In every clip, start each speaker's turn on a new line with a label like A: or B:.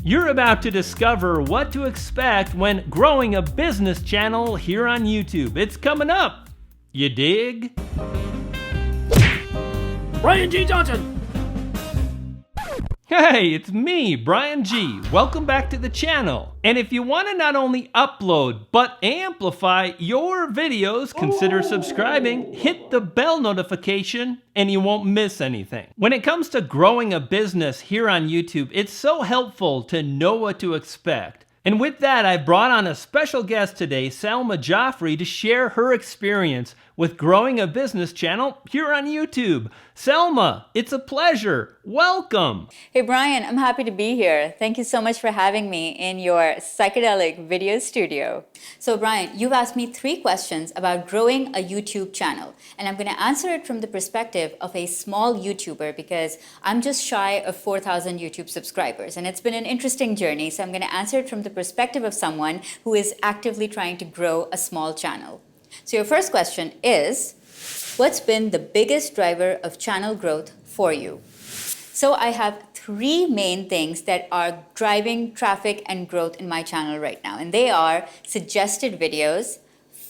A: You're about to discover what to expect when growing a business channel here on YouTube. It's coming up. You dig?
B: Brian G. Johnson.
A: Hey, it's me, Brian G. Welcome back to the channel. And if you want to not only upload, but amplify your videos, consider subscribing, hit the bell notification, and you won't miss anything. When it comes to growing a business here on YouTube, it's so helpful to know what to expect. And with that, I brought on a special guest today, Salma Jafri, to share her experience with growing a business channel here on YouTube. Salma, it's a pleasure. Welcome.
C: Hey Brian, I'm happy to be here. Thank you so much for having me in your psychedelic video studio. So Brian, you've asked me 3 questions about growing a YouTube channel, and I'm going to answer it from the perspective of a small YouTuber because I'm just shy of 4,000 YouTube subscribers, and it's been an interesting journey. So I'm going to answer it from the perspective of someone who is actively trying to grow a small channel. So your first question is, what's been the biggest driver of channel growth for you? So I have 3 main things that are driving traffic and growth in my channel right now, and they are suggested videos,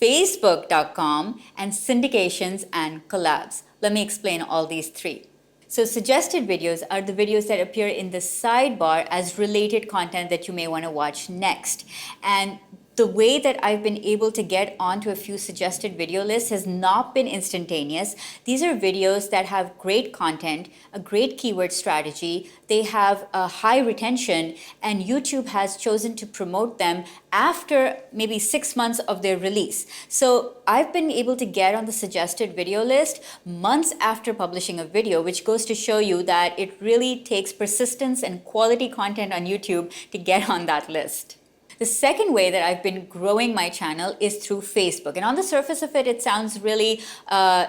C: Facebook.com, and syndications and collabs. Let me explain all these 3. So suggested videos are the videos that appear in the sidebar as related content that you may want to watch next. And the way that I've been able to get onto a few suggested video lists has not been instantaneous. These are videos that have great content, a great keyword strategy, they have a high retention, and YouTube has chosen to promote them after maybe 6 months of their release. So I've been able to get on the suggested video list months after publishing a video, which goes to show you that it really takes persistence and quality content on YouTube to get on that list. The second way that I've been growing my channel is through Facebook. And on the surface of it, it sounds really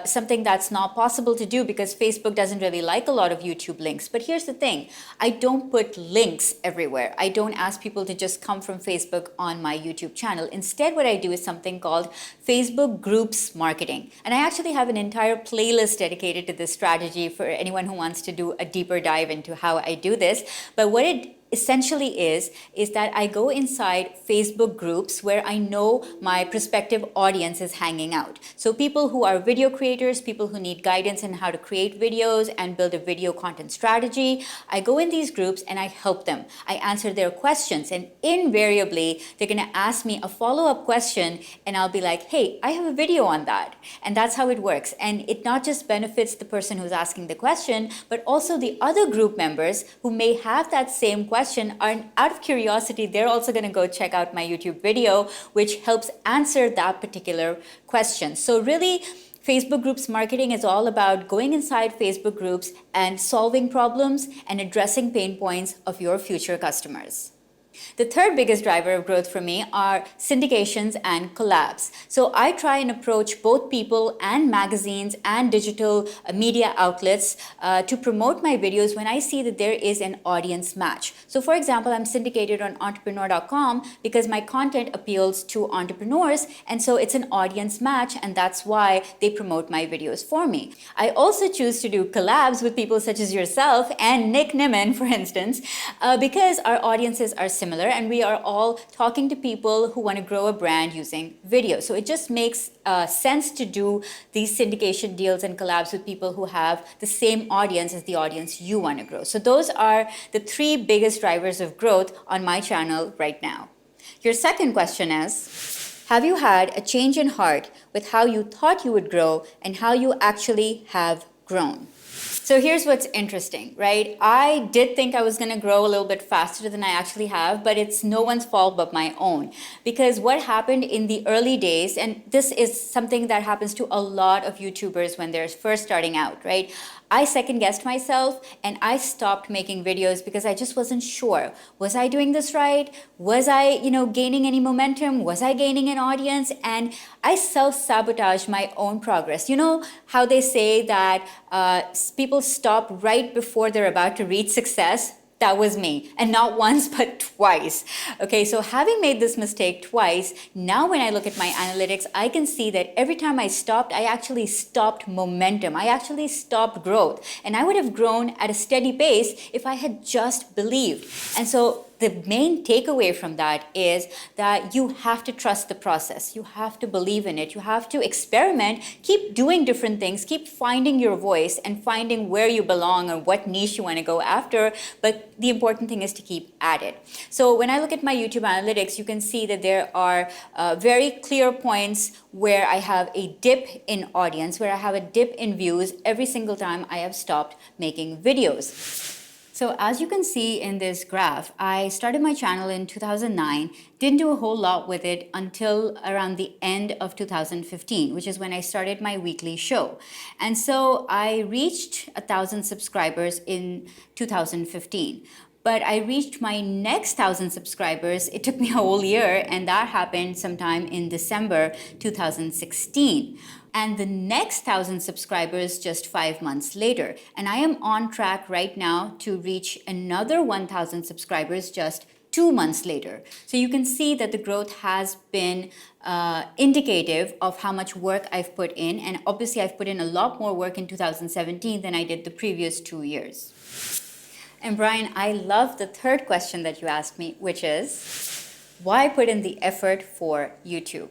C: something that's not possible to do because Facebook doesn't really like a lot of YouTube links. But here's the thing, I don't put links everywhere. I don't ask people to just come from Facebook on my YouTube channel. Instead, what I do is something called Facebook Groups Marketing. And I actually have an entire playlist dedicated to this strategy for anyone who wants to do a deeper dive into how I do this. But what it essentially is that I go inside Facebook groups where I know my prospective audience is hanging out. So people who are video creators, people who need guidance on how to create videos and build a video content strategy, I go in these groups and I help them. I answer their questions, and invariably they're going to ask me a follow-up question and I'll be like, hey, I have a video on that. And that's how it works. And it not just benefits the person who's asking the question, but also the other group members who may have that same question are, out of curiosity, they're also going to go check out my YouTube video, which helps answer that particular question. So really, Facebook groups marketing is all about going inside Facebook groups and solving problems and addressing pain points of your future customers. The third biggest driver of growth for me are syndications and collabs. So I try and approach both people and magazines and digital media outlets to promote my videos when I see that there is an audience match. So for example, I'm syndicated on entrepreneur.com because my content appeals to entrepreneurs, and so it's an audience match, and that's why they promote my videos for me. I also choose to do collabs with people such as yourself and Nick Nimmin, for instance, because our audiences are similar and we are all talking to people who want to grow a brand using video. So it just makes sense to do these syndication deals and collabs with people who have the same audience as the audience you want to grow. So those are the 3 biggest drivers of growth on my channel right now. Your second question is, have you had a change in heart with how you thought you would grow and how you actually have grown? So here's what's interesting, right? I did think I was going to grow a little bit faster than I actually have, but it's no one's fault but my own. Because what happened in the early days, and this is something that happens to a lot of YouTubers when they're first starting out, right? I second-guessed myself and I stopped making videos because I just wasn't sure. Was I doing this right? Was I, gaining any momentum? Was I gaining an audience? And I self-sabotaged my own progress. You know how they say that people stop right before they're about to reach success? That was me, and not once, but twice. Okay, so having made this mistake twice, now when I look at my analytics, I can see that every time I stopped, I actually stopped momentum. I actually stopped growth. And I would have grown at a steady pace if I had just believed. And so the main takeaway from that is that you have to trust the process. You have to believe in it. You have to experiment, keep doing different things, keep finding your voice and finding where you belong or what niche you want to go after. But the important thing is to keep at it. So when I look at my YouTube analytics, you can see that there are very clear points where I have a dip in audience, where I have a dip in views every single time I have stopped making videos. So as you can see in this graph, I started my channel in 2009, didn't do a whole lot with it until around the end of 2015, which is when I started my weekly show. And so I reached 1,000 subscribers in 2015. But I reached my next 1,000 subscribers. It took me a whole year, and that happened sometime in December 2016. And the next 1,000 subscribers just 5 months later. And I am on track right now to reach another 1,000 subscribers just 2 months later. So you can see that the growth has been indicative of how much work I've put in. And obviously I've put in a lot more work in 2017 than I did the previous 2 years. And Brian, I love the third question that you asked me, which is, why put in the effort for YouTube?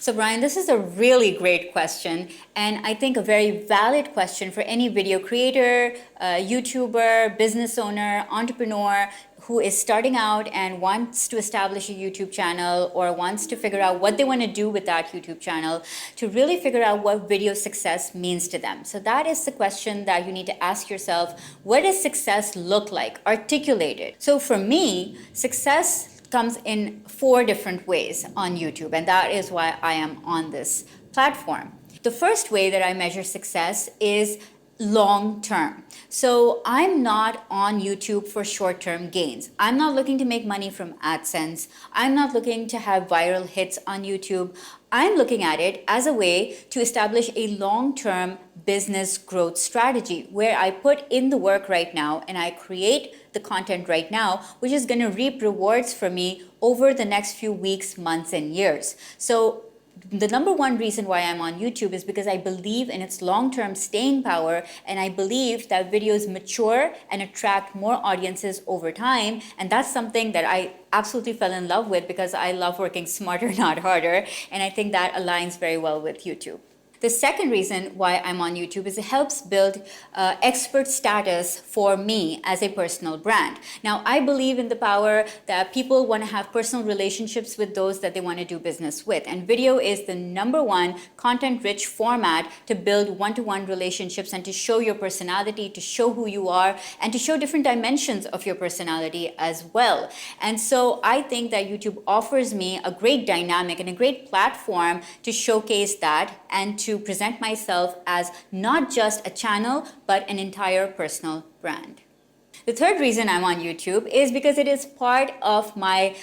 C: So Brian, this is a really great question, and I think a very valid question for any video creator, YouTuber, business owner, entrepreneur who is starting out and wants to establish a YouTube channel or wants to figure out what they want to do with that YouTube channel, to really figure out what video success means to them. So that is the question that you need to ask yourself. What does success look like? Articulate it. So for me, success comes in 4 different ways on YouTube, and that is why I am on this platform. The first way that I measure success is long term. So I'm not on YouTube for short-term gains. I'm not looking to make money from AdSense. I'm not looking to have viral hits on YouTube. I'm looking at it as a way to establish a long-term business growth strategy where I put in the work right now and I create the content right now, which is going to reap rewards for me over the next few weeks, months, and years. So the number one reason why I'm on YouTube is because I believe in its long-term staying power, and I believe that videos mature and attract more audiences over time. And that's something that I absolutely fell in love with because I love working smarter, not harder. And I think that aligns very well with YouTube. The second reason why I'm on YouTube is it helps build expert status for me as a personal brand. Now, I believe in the power that people want to have personal relationships with those that they want to do business with. And video is the number one content-rich format to build one-to-one relationships and to show your personality, to show who you are, and to show different dimensions of your personality as well. And so I think that YouTube offers me a great dynamic and a great platform to showcase that and to present myself as not just a channel, but an entire personal brand. The third reason I'm on YouTube is because it is part of my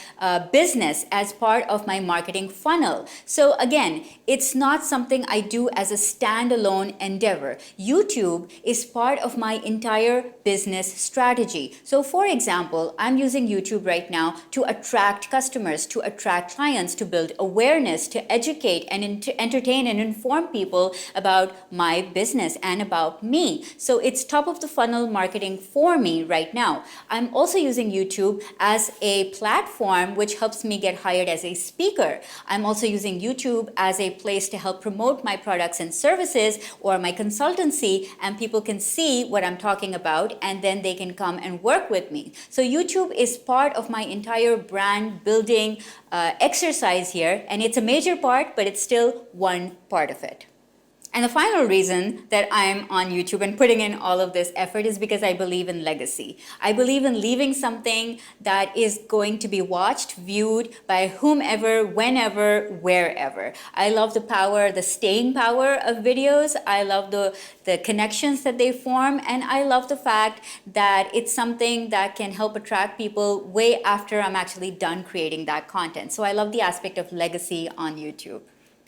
C: business, as part of my marketing funnel. So again, it's not something I do as a standalone endeavor. YouTube is part of my entire business strategy. So for example, I'm using YouTube right now to attract customers, to attract clients, to build awareness, to educate and to entertain and inform people about my business and about me. So it's top of the funnel marketing for me right now. I'm also using YouTube as a platform which helps me get hired as a speaker. I'm also using YouTube as a place to help promote my products and services or my consultancy, and people can see what I'm talking about and then they can come and work with me. So YouTube is part of my entire brand building exercise here, and it's a major part, but it's still one part of it. And the final reason that I'm on YouTube and putting in all of this effort is because I believe in legacy. I believe in leaving something that is going to be watched, viewed by whomever, whenever, wherever. I love the power, the staying power of videos. I love the connections that they form. And I love the fact that it's something that can help attract people way after I'm actually done creating that content. So I love the aspect of legacy on YouTube.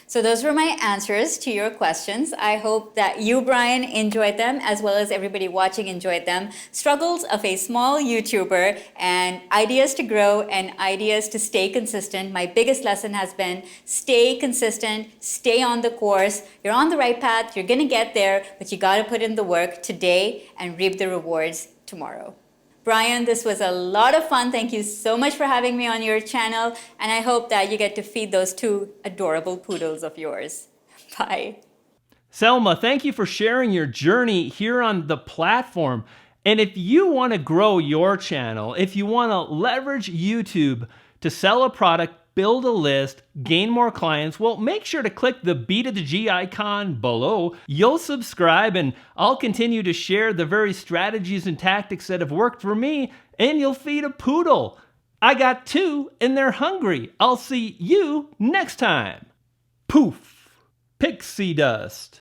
C: So those were my answers to your questions. I hope that you, Brian, enjoyed them, as well as everybody watching enjoyed them. Struggles of a small YouTuber and ideas to grow and ideas to stay consistent. My biggest lesson has been stay consistent, stay on the course. You're on the right path, you're gonna get there, but you gotta put in the work today and reap the rewards tomorrow. Brian, this was a lot of fun. Thank you so much for having me on your channel, and I hope that you get to feed those two adorable poodles of yours. Bye.
A: Selma, thank you for sharing your journey here on the platform. And if you want to grow your channel, if you want to leverage YouTube to sell a product, build a list, gain more clients, well, make sure to click the B to the G icon below. You'll subscribe and I'll continue to share the very strategies and tactics that have worked for me, and you'll feed a poodle. I got two and they're hungry. I'll see you next time. Poof. Pixie dust.